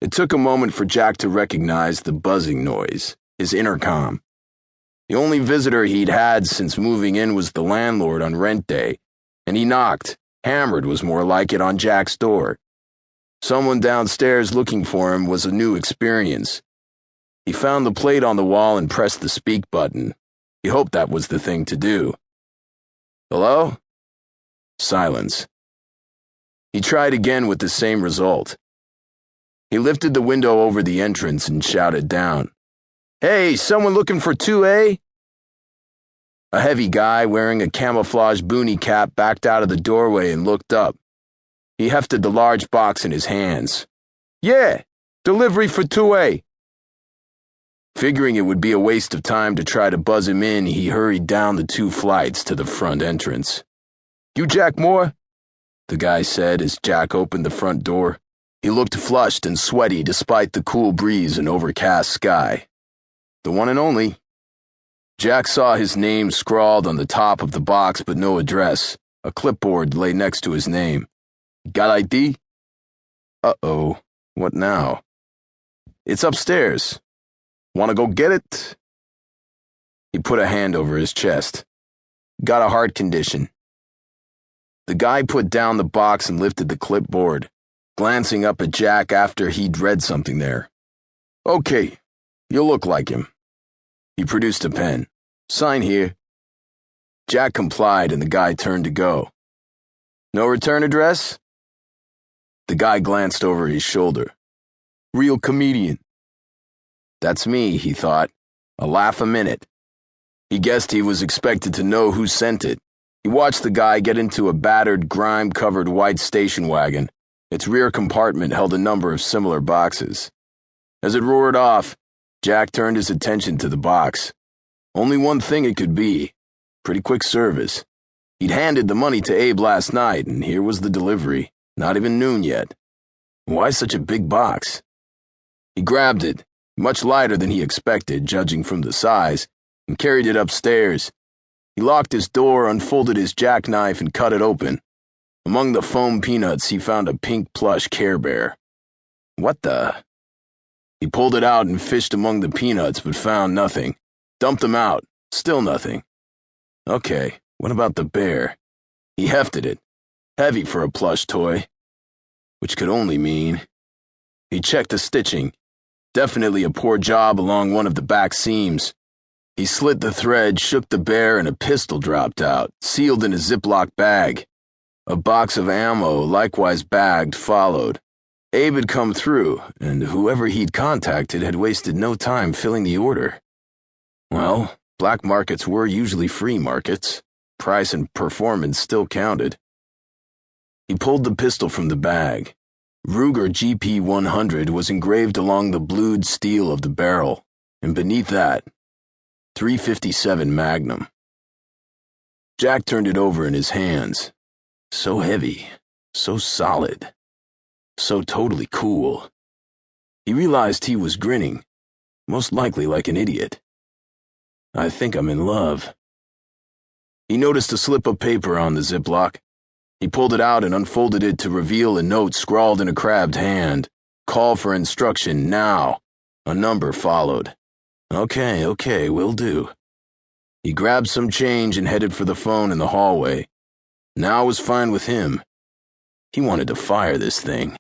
It took a moment for Jack to recognize the buzzing noise, his intercom. The only visitor he'd had since moving in was the landlord on rent day, and he knocked, hammered was more like it, on Jack's door. Someone downstairs looking for him was a new experience. He found the plate on the wall and pressed the speak button. He hoped that was the thing to do. Hello? Silence. He tried again with the same result. He lifted the window over the entrance and shouted down, "Hey, someone looking for 2A?" A heavy guy wearing a camouflage boonie cap backed out of the doorway and looked up. He hefted the large box in his hands. "Yeah, delivery for 2A." Figuring it would be a waste of time to try to buzz him in, he hurried down the 2 flights to the front entrance. "You Jack Moore?" the guy said as Jack opened the front door. He looked flushed and sweaty despite the cool breeze and overcast sky. The one and only. Jack saw his name scrawled on the top of the box but no address. A clipboard lay next to his name. "Got ID?" Uh-oh, what now? "It's upstairs. Want to go get it?" He put a hand over his chest. "Got a heart condition." The guy put down the box and lifted the clipboard, glancing up at Jack after he'd read something there. "Okay, you look like him." He produced a pen. "Sign here." Jack complied and the guy turned to go. "No return address?" The guy glanced over his shoulder. "Real comedian." That's me, he thought. A laugh a minute. He guessed he was expected to know who sent it. He watched the guy get into a battered, grime-covered white station wagon. Its rear compartment held a number of similar boxes. As it roared off, Jack turned his attention to the box. Only one thing it could be. Pretty quick service. He'd handed the money to Abe last night, and here was the delivery. Not even noon yet. Why such a big box? He grabbed it, much lighter than he expected, judging from the size, and carried it upstairs. He locked his door, unfolded his jackknife, and cut it open. Among the foam peanuts, he found a pink plush Care Bear. What the? He pulled it out and fished among the peanuts, but found nothing. Dumped them out. Still nothing. Okay, what about the bear? He hefted it. Heavy for a plush toy. Which could only mean... He checked the stitching. Definitely a poor job along one of the back seams. He slit the thread, shook the bear, and a pistol dropped out, sealed in a Ziploc bag. A box of ammo, likewise bagged, followed. Abe had come through, and whoever he'd contacted had wasted no time filling the order. Well, black markets were usually free markets. Price and performance still counted. He pulled the pistol from the bag. Ruger GP 100 was engraved along the blued steel of the barrel, and beneath that, .357 Magnum. Jack turned it over in his hands. So heavy, so solid, so totally cool. He realized he was grinning, most likely like an idiot. I think I'm in love. He noticed a slip of paper on the Ziploc. He pulled it out and unfolded it to reveal a note scrawled in a crabbed hand. Call for instruction now. A number followed. Okay, will do. He grabbed some change and headed for the phone in the hallway. Now was fine with him. He wanted to fire this thing.